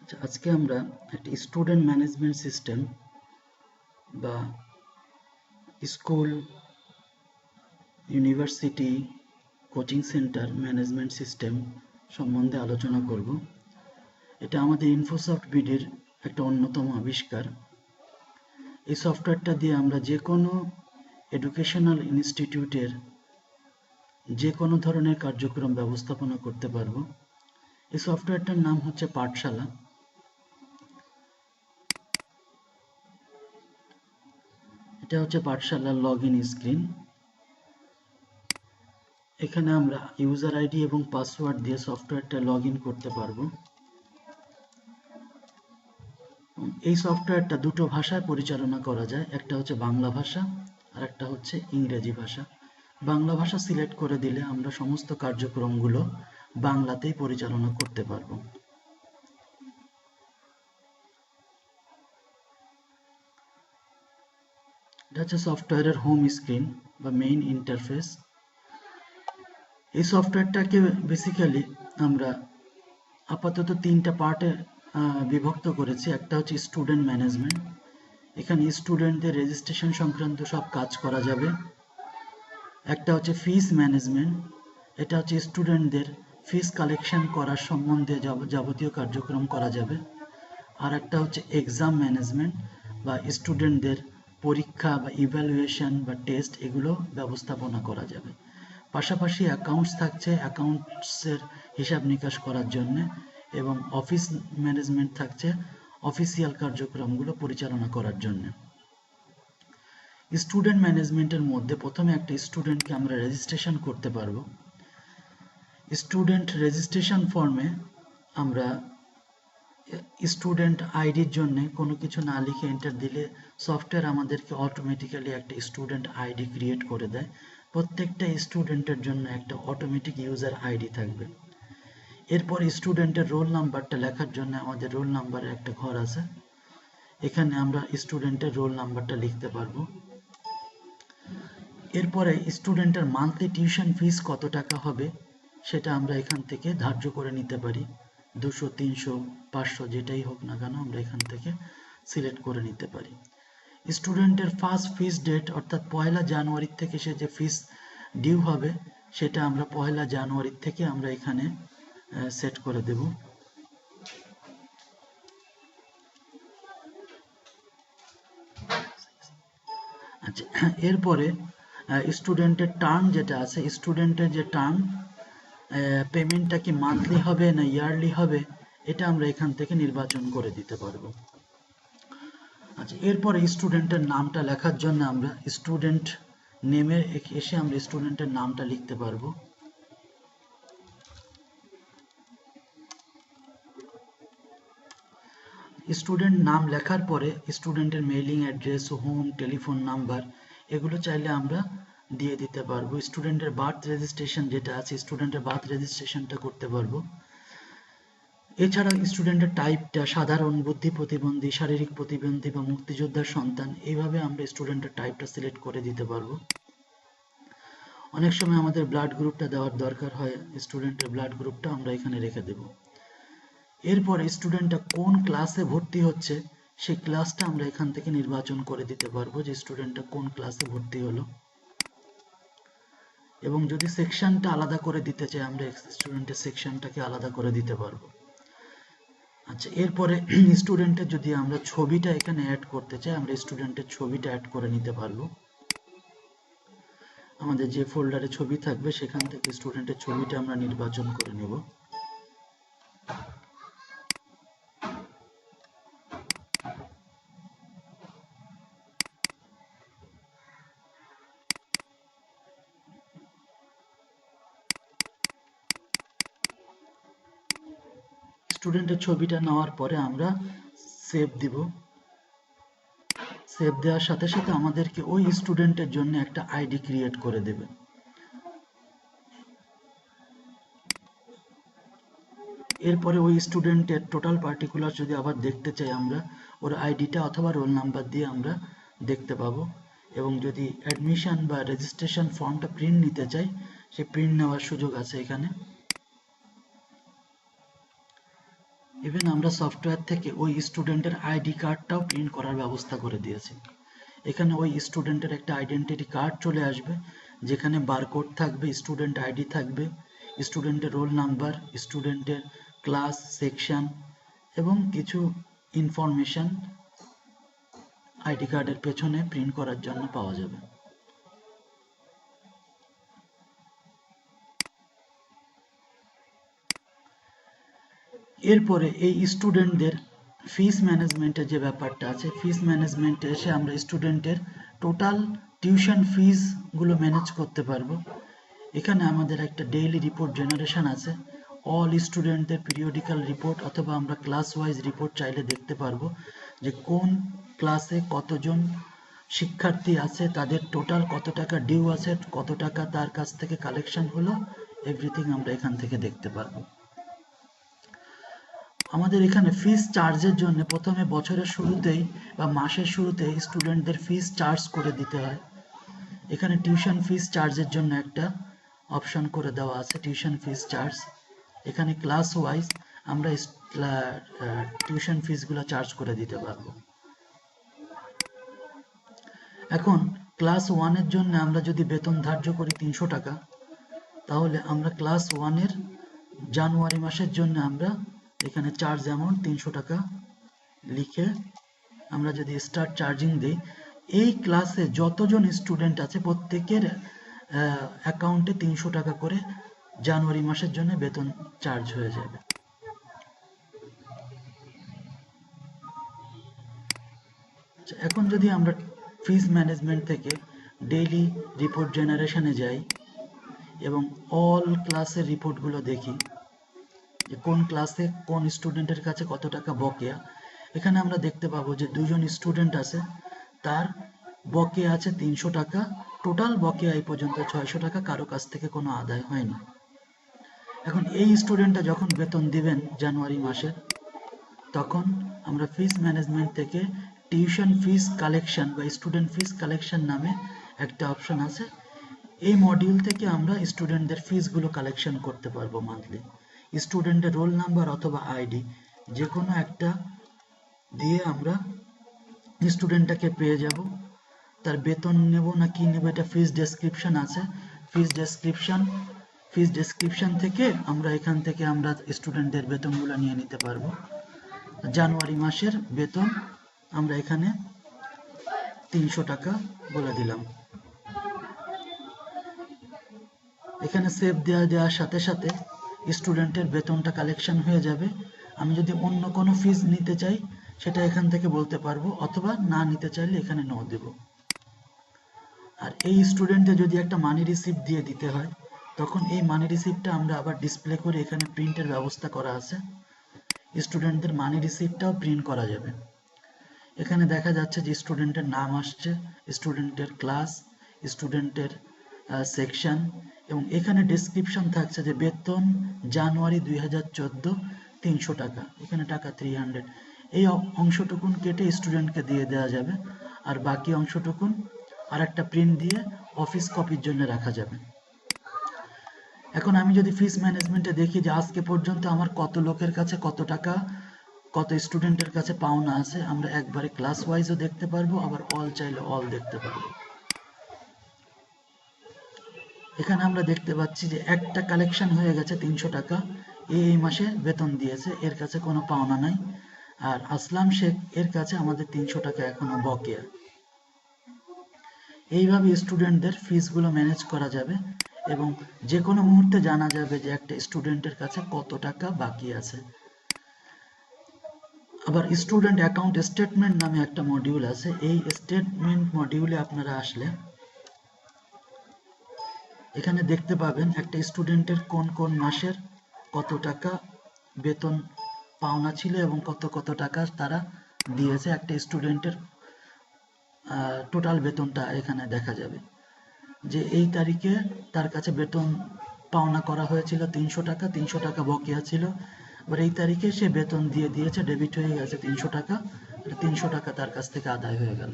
আজকে আমরা একটা স্টুডেন্ট ম্যানেজমেন্ট সিস্টেম বা school, university, coaching centre management system সম্বন্ধে আলোচনা করব। এটা আমাদের ইনফোসফট বিডির একটা অন্যতম আবিষ্কার। এই সফটওয়্যারটা দিয়ে আমরা যে কোনো এডুকেশনাল ইনস্টিটিউটের যে কোনো ধরনের কার্যক্রম ব্যবস্থাপনা করতে পারবো। এই সফটওয়্যারটার নাম হচ্ছে পাঠশালা। এটা হচ্ছে পাঠশালার লগ ইন স্ক্রিন। এখানে আমরা ইউজার আইডি এবং পাসওয়ার্ড দিয়ে সফটওয়্যারটা লগ ইন করতে পারবো। এই সফটওয়্যারটা দুটো ভাষায় পরিচালনা করা যায়, একটা হচ্ছে বাংলা ভাষা আর একটা হচ্ছে ইংরেজি ভাষা। বাংলা ভাষা সিলেক্ট করে দিলে আমরা সমস্ত কার্যক্রমগুলো বাংলাতেই পরিচালনা করতে পারবো। এটা হচ্ছে সফটওয়্যারের হোম স্ক্রিন বা মেইন ইন্টারফেস। এই সফটওয়্যারটাকে বেসিক্যালি আমরা আপাতত তিনটা পার্টে বিভক্ত করেছি। একটা হচ্ছে স্টুডেন্ট ম্যানেজমেন্ট। এখানে স্টুডেন্টদের রেজিস্ট্রেশন সংক্রান্ত সব কাজ করা যাবে। একটা হচ্ছে ফিস ম্যানেজমেন্ট। এটা হচ্ছে স্টুডেন্টদের ফিস কালেকশন করার সম্বন্ধে যাবতীয় কার্যক্রম করা যাবে। আর একটা হচ্ছে এক্সাম ম্যানেজমেন্ট বা স্টুডেন্টদের পরীক্ষা বা ইভ্যালুয়েশন বা টেস্ট এগুলো ব্যবস্থাপনা করা যাবে। পাশাপাশি অ্যাকাউন্টস থাকছে, অ্যাকাউন্টসের হিসাব নিকাশ করার জন্য, এবং অফিস ম্যানেজমেন্ট থাকছে অফিসিয়াল কার্যক্রমগুলো পরিচালনা করার জন্য। স্টুডেন্ট ম্যানেজমেন্টের মধ্যে প্রথমে একটা স্টুডেন্টকে আমরা রেজিস্ট্রেশন করতে পারবো। স্টুডেন্ট রেজিস্ট্রেশন ফর্মে আমরা স্টুডেন্ট আইডির জন্য কোনো কিছু না লিখে এন্টার দিলে সফটওয়্যার আমাদেরকে অটোমেটিক্যালি একটা স্টুডেন্ট আইডি ক্রিয়েট করে দেয়। প্রত্যেকটা স্টুডেন্টের জন্য একটা অটোমেটিক ইউজার আইডি থাকবে। এরপর স্টুডেন্টের রোল নাম্বারটা লেখার জন্য আমাদের রোল নাম্বারের একটা ঘর আছে। এখানে আমরা স্টুডেন্টের রোল নাম্বারটা লিখতে পারবো। এরপরে স্টুডেন্টের মান্থলি টিউশন ফিস কত টাকা হবে সেটা আমরা এখান থেকে ধার্য করে নিতে পারি। 200, 300, 500 যেটাই হোক না কেন আমরা এখান থেকে সিলেক্ট করে নিতে পারি। স্টুডেন্টের ফার্স্ট ফিস ডেট অর্থাৎ 1 জানুয়ারি থেকে সে যে ফিস ডিউ হবে সেটা আমরা 1 জানুয়ারি থেকে আমরা এখানে সেট করে দেব। আচ্ছা, এরপরে স্টুডেন্টের টার্ম যেটা আছে, স্টুডেন্টের যে টার্ম পেমেন্টটা কি মান্থলি হবে না ইয়ারলি হবে এটা আমরা এখান থেকে নির্বাচন করে দিতে পারবো। আচ্ছা, এরপরে স্টুডেন্টের নামটা লেখার জন্য আমরা স্টুডেন্ট নেমে এসে আমরা স্টুডেন্টের নামটা লিখতে পারবো। স্টুডেন্ট নাম লেখার পরে স্টুডেন্টের mailing address, home, telephone number এগুলো চাইলে আমরা দিয়ে দিতে পারবো। স্টুডেন্টের বার্থ রেজিস্ট্রেশন যেটা আছে স্টুডেন্টের বার্থ রেজিস্ট্রেশনটা করতে পারবো। এছাড়া স্টুডেন্টের টাইপটা সাধারণ, বুদ্ধি প্রতিবন্ধী, শারীরিক প্রতিবন্ধী বা মুক্তিযোদ্ধার সন্তান, এইভাবে আমরা স্টুডেন্টের টাইপটা সিলেক্ট করে দিতে পারবো। অনেক সময় আমাদের ব্লাড গ্রুপটা দেওয়ার দরকার হয়, স্টুডেন্টের ব্লাড গ্রুপটা আমরা এখানে রেখে দেব। এরপর স্টুডেন্টটা কোন ক্লাসে ভর্তি হচ্ছে সেই ক্লাসটা আমরা এখান থেকে নির্বাচন করে দিতে পারবো যে স্টুডেন্টটা কোন ক্লাসে ভর্তি হলো। এবং যদি সেকশনটা আলাদা করে দিতে চাই আমরা স্টুডেন্টের সেকশনটাকে আলাদা করে দিতে পারবো। আচ্ছা, এরপরে স্টুডেন্টের যদি আমরা ছবিটা এখানে অ্যাড করতে চাই আমরা স্টুডেন্টের ছবিটা অ্যাড করে নিতে পারবো। আমাদের যে ফোল্ডারে ছবি থাকবে সেখান থেকে স্টুডেন্টের ছবিটা আমরা নির্বাচন করে নেব। স্টুডেন্টের ছবিটা নেওয়ার পরে আমরা সেভ দিব। সেভ দেওয়ার সাথে সাথে আমাদেরকে ওই স্টুডেন্টের জন্য একটা আইডি ক্রিয়েট করে দেবে। এরপরে ওই স্টুডেন্টের টোটাল পার্টিকুলার যদি আবার দেখতে চাই আমরা ওর আইডিটা অথবা রোল নাম্বার দিয়ে আমরা দেখতে পাবো। এবং যদি অ্যাডমিশন বা রেজিস্ট্রেশন ফর্মটা প্রিন্ট নিতে চাই সে প্রিন্ট নেওয়ার সুযোগ আছে এখানে। ইভেন আমরা সফটওয়্যার থেকে ওই স্টুডেন্টের আইডি কার্ডটাও প্রিন্ট করার ব্যবস্থা করে দিয়েছি। এখানে ওই স্টুডেন্টের একটা আইডেন্টিটি কার্ড চলে আসবে, যেখানে বারকোড থাকবে, স্টুডেন্ট আইডি থাকবে, স্টুডেন্টের রোল নাম্বার, স্টুডেন্টের ক্লাস, সেকশন এবং কিছু ইনফরমেশন আইডি কার্ডের পেছনে প্রিন্ট করার জন্য পাওয়া যাবে। এরপরে এই স্টুডেন্টদের ফিস ম্যানেজমেন্টের যে ব্যাপারটা আছে, ফিস ম্যানেজমেন্টে এসে আমরা স্টুডেন্টের টোটাল টিউশন ফিসগুলো ম্যানেজ করতে পারবো। এখানে আমাদের একটা ডেইলি রিপোর্ট জেনারেশন আছে, অল স্টুডেন্টদের পিরিয়ডিক্যাল রিপোর্ট অথবা আমরা ক্লাস ওয়াইজ রিপোর্ট চাইলে দেখতে পারবো যে কোন ক্লাসে কতজন শিক্ষার্থী আছে, তাদের টোটাল কত টাকা ডিউ আছে, কত টাকা তার কাছ থেকে কালেকশন হলো, এভরিথিং আমরা এখান থেকে দেখতে পারবো। আমাদের এখানে ফিস চার্জের জন্য প্রথমে বছরের শুরুতেই বা মাসের শুরুতেই স্টুডেন্টদের ফিস চার্জ করে দিতে হয়। এখানে টিউশন ফিস চার্জের জন্য একটা অপশন করে দেওয়া আছে, টিউশন ফিস চার্জ। এখানে ক্লাস ওয়াইজ আমরা টিউশন ফিসগুলো চার্জ করে দিতে পারবো। এখন ক্লাস ওয়ানের জন্য আমরা যদি বেতন ধার্য করি 300 টাকা, তাহলে আমরা ক্লাস ওয়ানের জানুয়ারি মাসের জন্য আমরা এখানে চার্জ অ্যামাউন্ট 300 টাকা লিখে আমরা যদি স্টার্ট চার্জিং দিই, এই ক্লাসে যতজন স্টুডেন্ট আছে প্রত্যেকের অ্যাকাউন্টে 300 টাকা করে জানুয়ারি মাসের জন্য বেতন চার্জ হয়ে যাবে। এখন যদি আমরা ফিস ম্যানেজমেন্ট থেকে ডেইলি রিপোর্ট জেনারেশনে যাই এবং অল ক্লাসের রিপোর্টগুলো দেখি যে কোন ক্লাসে কোন স্টুডেন্টের কাছে কত টাকা বকেয়া, এখানে আমরা দেখতে পাবো যে দুজন স্টুডেন্ট আছে, তার বকেয়া আছে 300 টাকা, টোটাল বকেয়া এই পর্যন্ত 600 টাকা, কারো কাছ থেকে কোনো আদায় হয়নি। এখন এই স্টুডেন্টটা যখন বেতন দিবেন জানুয়ারি মাসে, তখন আমরা ফিস ম্যানেজমেন্ট থেকে টিউশন ফিস কালেকশন বা স্টুডেন্ট ফিস কালেকশন নামে একটা অপশন আছে, এই মডিউল থেকে আমরা স্টুডেন্টদের ফিসগুলো কালেকশন করতে পারবো মান্থলি। স্টুডেন্টের রোল নাম্বার অথবা আইডি যে কোনো একটা দিয়ে আমরা স্টুডেন্টটাকে পেয়ে যাব। তার বেতন নেব না কি নেব এটা ফিস ডেসক্রিপশন আছে, ফিস ডেসক্রিপশন থেকে আমরা এখান থেকে আমরা স্টুডেন্টদের বেতনগুলো নিয়ে নিতে পারবো। জানুয়ারি মাসের বেতন আমরা এখানে 300 টাকা বলে দিলাম। এখানে সেভ দেওয়ার সাথে সাথে স্টুডেন্টের বেতনটা কালেকশন হয়ে যাবে। আমি যদি অন্য কোনো ফিস নিতে চাই সেটা এখান থেকে বলতে পারবো, অথবা না নিতে চাইলে এখানে নো দেব। আর এই স্টুডেন্টে যদি একটা মানি রিসিপ্ট দিয়ে দিতে হয়, তখন এই মানি রিসিপ্টটা আমরা আবার ডিসপ্লে করে এখানে প্রিন্টের ব্যবস্থা করা আছে, স্টুডেন্টদের মানি রিসিপ্টটাও প্রিন্ট করা যাবে। এখানে দেখা যাচ্ছে যে স্টুডেন্টের নাম আসছে, স্টুডেন্টের ক্লাস, স্টুডেন্টের সেকশন, এবং এখানে ডেসক্রিপশন থাকছে যে বেতন জানুয়ারি 2014 300 টাকা, এখানে টাকা 300। এই অংশটুকুন কেটে স্টুডেন্টকে দিয়ে দেওয়া যাবে, আর বাকি অংশটুকুন আর একটা প্রিন্ট দিয়ে অফিস কপির জন্য রাখা যাবে। এখন আমি যদি ফিস ম্যানেজমেন্টে দেখি যে আজকে পর্যন্ত আমার কত লোকের কাছে কত টাকা, কত স্টুডেন্টের কাছে পাওনা আছে, আমরা একবারে ক্লাস ওয়াইজও দেখতে পারবো, আবার অল চাইলে অল দেখতে পারবো। এখানে আমরা দেখতে পাচ্ছি যে একটা কালেকশন হয়ে গেছে 300 টাকা, এই মাসে বেতন দিয়েছে, এর কাছে কোনো পাওনা নাই। আর আসলাম শেখ, এর কাছে আমাদের 300 টাকা এখনো বকেয়া। এইভাবে স্টুডেন্টদের ফিসগুলো ম্যানেজ করা যাবে এবং যে কোনো মুহূর্তে জানা যাবে যে একটা স্টুডেন্টের কাছে কত টাকা বাকি আছে। আবার স্টুডেন্ট অ্যাকাউন্ট স্টেটমেন্ট নামে একটা মডিউল আছে, এই স্টেটমেন্ট মডিউলে আপনারা আসলে এখানে দেখতে পাবেন একটা স্টুডেন্টের কোন কোন মাসের কত টাকা বেতন পাওনা ছিল এবং কত টাকা তারা দিয়েছে। একটা স্টুডেন্টের টোটাল বেতনটা এখানে দেখা যাবে যে এই তারিখে তার কাছে বেতন পাওনা করা হয়েছিল 300 টাকা, 300 টাকা বকেয়া ছিল। এবার এই তারিখে সে বেতন দিয়ে দিয়েছে, ডেবিট হয়ে গেছে 300 টাকা, 300 টাকা তার কাছ থেকে আদায় হয়ে গেল,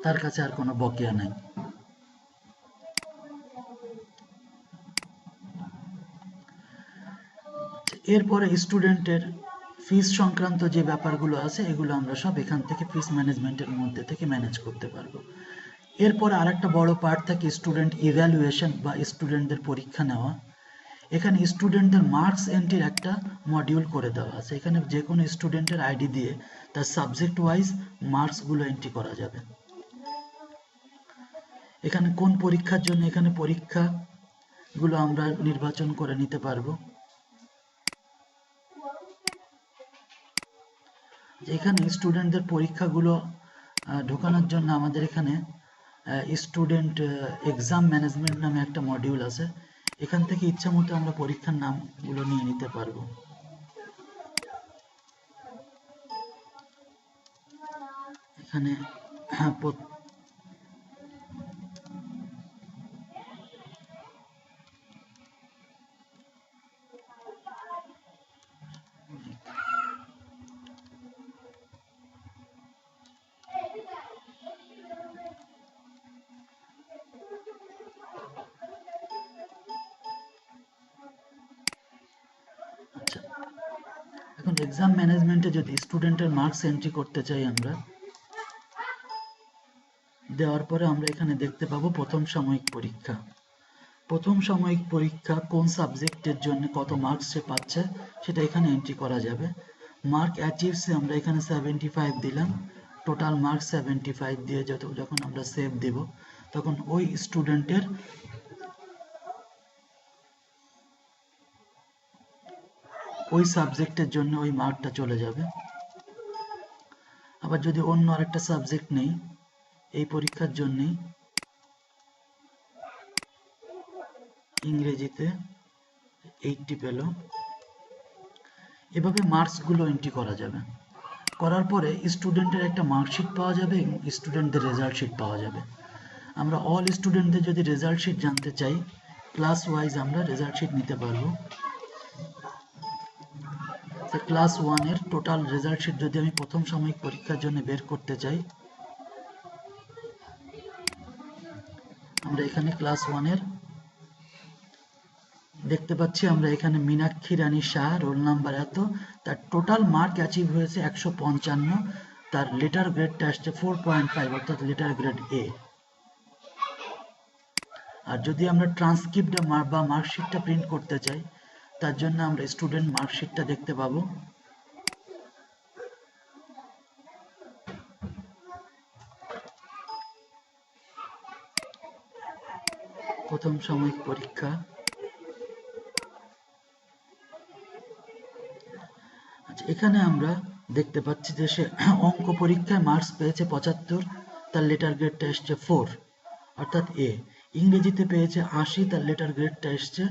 তার কাছে আর কোনো বকেয়া নাই। এরপরে স্টুডেন্টের ফিস সংক্রান্ত যে ব্যাপারগুলো আছে এগুলো আমরা সব এখান থেকে ফিস ম্যানেজমেন্টের মধ্যে থেকে ম্যানেজ করতে পারবো। এরপরে আরেকটা বড় পার্ট থাকে স্টুডেন্ট ইভ্যালুয়েশন বা স্টুডেন্টদের পরীক্ষা নেওয়া। এখানে স্টুডেন্টদের মার্কস এন্ট্রির একটা মডিউল করে দেওয়া আছে। এখানে যে কোনো স্টুডেন্টের আইডি দিয়ে তার সাবজেক্ট ওয়াইজ মার্কসগুলো এন্ট্রি করা যাবে। এখানে কোন পরীক্ষার জন্য এখানে পরীক্ষাগুলো আমরা নির্বাচন করে নিতে পারবো। এখানে স্টুডেন্টদের পরীক্ষাগুলো ঢোকানোর জন্য আমাদের এখানে স্টুডেন্ট এক্সাম ম্যানেজমেন্ট নামে একটা মডিউল আছে। এখান থেকে ইচ্ছা মতো আমরা পরীক্ষার নামগুলো নিয়ে নিতে পারবো। এখানে আচ্ছা, এখন এক্সাম ম্যানেজমেন্টে যদি স্টুডেন্টের মার্কস এন্ট্রি করতে চাই আমরা, দেওয়ার পরে আমরা এখানে দেখতে পাবো প্রথম সাময়িক পরীক্ষা। প্রথম সাময়িক পরীক্ষা কোন সাবজেক্টের জন্য কত মার্কস সে পাচ্ছে সেটা এখানে এন্ট্রি করা যাবে। মার্ক অ্যাচিভসে আমরা এখানে 75 দিলাম। টোটাল মার্কস 75 দিয়ে যখন আমরা সেভ দেব তখন ওই স্টুডেন্টের ওই সাবজেক্টের জন্য ওই মার্কটা চলে যাবে। আবার যদি অন্য আরেকটা সাবজেক্ট নেই, এই পরীক্ষার জন্যই ইংরেজিতে 80 পেল, এভাবে মার্কসগুলো এন্ট্রি করা যাবে। করার পরে স্টুডেন্টের একটা মার্কশিট পাওয়া যাবে এবং স্টুডেন্টদের রেজাল্ট শিট পাওয়া যাবে। আমরা অল স্টুডেন্টদের যদি রেজাল্ট শিট জানতে চাই, ক্লাস ওয়াইজ আমরা রেজাল্ট শিট নিতে পারবো। ক্লাস 1 এর টোটাল রেজাল্ট শিট যদি আমি প্রথম সাময়িক পরীক্ষার জন্য বের করতে চাই, আমরা এখানে ক্লাস 1 এর দেখতে পাচ্ছি, আমরা এখানে মীনাক্ষী রানী শাহ, রোল নাম্বার এত, তার টোটাল মার্ক অ্যাচিভ হয়েছে 155, তার লেটার গ্রেডটা আসছে 4.5 অর্থাৎ লেটার গ্রেড এ। আর যদি আমরা ট্রান্সক্রিপ্ট বা মার্কশিটটা প্রিন্ট করতে চাই, তার জন্য আমরা স্টুডেন্ট মার্কশিটটা দেখতে পাবো। প্রথম সাময়িক পরীক্ষা, আচ্ছা, এখানে আমরা দেখতে পাচ্ছি যে সে অঙ্ক পরীক্ষায় মার্কস পেয়েছে 75, তার লেটার গ্রেডটা এসছে 4 অর্থাৎ এ। ইংরেজিতে পেয়েছে 80, তার লেটার গ্রেডটা এসছে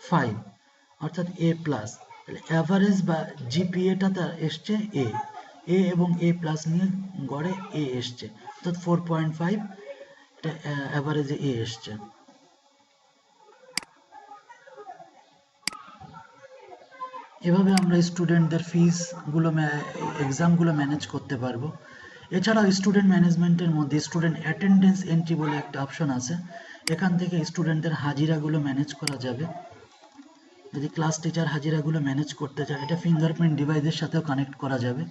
5 অর্থাৎ এ প্লাস। তাহলে অ্যাভারেজ বা জিপিএটা তার এসছে এ এবং এ প্লাস নিয়ে গড়ে এ এসছে অর্থাৎ 4.5, এটা অ্যাভারেজে এ এসছে। এভাবে আমরা স্টুডেন্টদের ফিসগুলো এক্সামগুলো ম্যানেজ করতে পারবো। এছাড়াও স্টুডেন্ট ম্যানেজমেন্টের মধ্যে স্টুডেন্ট অ্যাটেন্ডেন্স এন্ট্রি বলে একটা অপশন আছে। এখান থেকে স্টুডেন্টদের হাজিরাগুলো ম্যানেজ করা যাবে। যদি ক্লাস টিচার হাজিরাগুলো ম্যানেজ করতে চায়, এটা ফিঙ্গারপ্রিন্ট ডিভাইসের সাথেও কানেক্ট করা যাবে।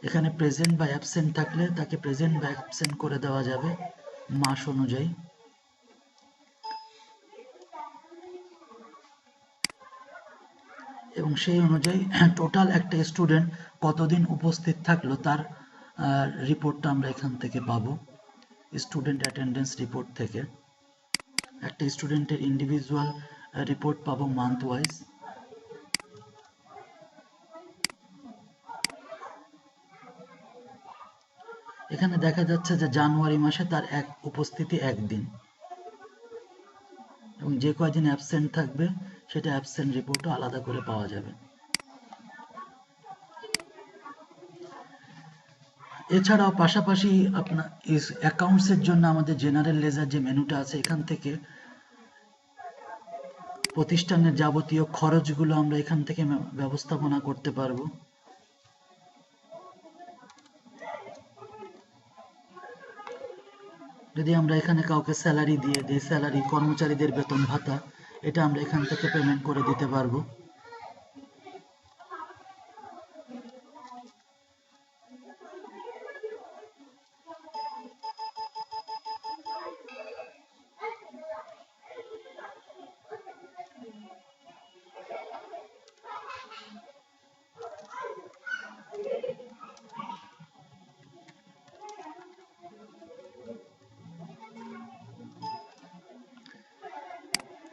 এখানে প্রেজেন্ট বা অ্যাবসেন্ট থাকলে তাকে প্রেজেন্ট বা অ্যাবসেন্ট করে দেওয়া যাবে মাস অনুযায়ী। এবং সেই অনুযায়ী টোটাল একটা স্টুডেন্ট কতদিন উপস্থিত থাকলো তার রিপোর্টটা আমরা এখান থেকে পাবো, স্টুডেন্ট অ্যাটেন্ডেন্স রিপোর্ট থেকে। একটা স্টুডেন্টের ইন্ডিভিজুয়াল রিপোর্ট পাবো মান্থ ওয়াইজ। এখানে দেখা যাচ্ছে যে জানুয়ারি মাসে তার উপস্থিতি 1 দিন এবং যে কয়দিন অ্যাবসেন্ট থাকবে সেটা অ্যাবসেন্ট রিপোর্টও আলাদা করে পাওয়া যাবে। এছাড়াও পাশাপাশি আপনার অ্যাকাউন্টসের জন্য আমাদের জেনারেল লেজার যে মেনুটা আছে, এখান থেকে প্রতিষ্ঠানের যাবতীয় খরচগুলো আমরা এখান থেকে ব্যবস্থাপনা করতে পারবো। যদি আমরা এখানে কাউকে স্যালারি দিয়ে দিই, স্যালারি, কর্মচারীদের বেতন ভাতা, এটা আমরা এখান থেকে পেমেন্ট করে দিতে পারবো।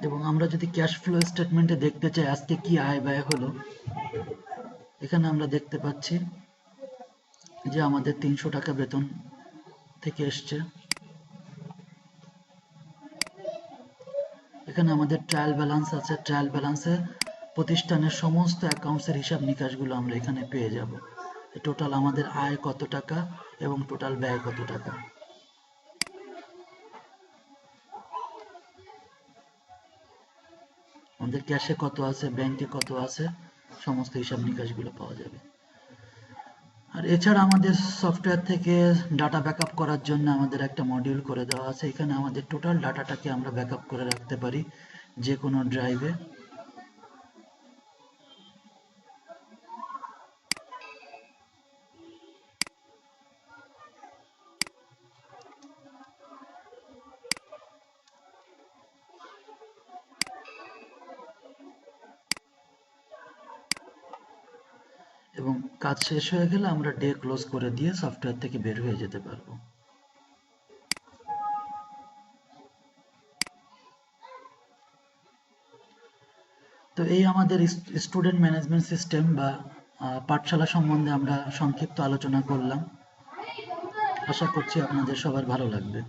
এবং আমরা যদি ক্যাশ ফ্লো স্টেটমেন্টে দেখতে চাই আজকে কি আয় ব্যয় হলো, এখানে আমরা দেখতে পাচ্ছি যে আমাদের 300 টাকা বেতন থেকে এসছে। এখানে আমাদের ট্রায়াল ব্যালেন্স আছে, ট্রায়াল ব্যালেন্সে প্রতিষ্ঠানের সমস্ত অ্যাকাউন্টসের হিসাব নিকাশগুলো আমরা এখানে পেয়ে যাব। টোটাল আমাদের আয় কত টাকা এবং টোটাল ব্যয় কত টাকা। আমাদের ক্যাশে কত আছে, ব্যাংকে কত আছে, সমস্ত হিসাব নিকাশগুলো পাওয়া যাবে। আর এছাড়া আমাদের সফটওয়্যার থেকে ডাটা ব্যাকআপ করার জন্য আমাদের একটা মডিউল করে দেওয়া আছে। এখানে আমাদের টোটাল ডাটাটাকে আমরা ব্যাকআপ করে রাখতে পারি যে কোনো ড্রাইভে। এবং কাজ শেষ হয়ে গেলে আমরা ডে ক্লোজ করে দিয়ে সফটওয়্যার থেকে বের হয়ে যেতে পারবো। তো এই আমাদের স্টুডেন্ট ম্যানেজমেন্ট সিস্টেম বা পাঠশালা সম্বন্ধে আমরা সংক্ষিপ্ত আলোচনা করলাম। আশা করছি আপনাদের সবার ভালো লাগবে।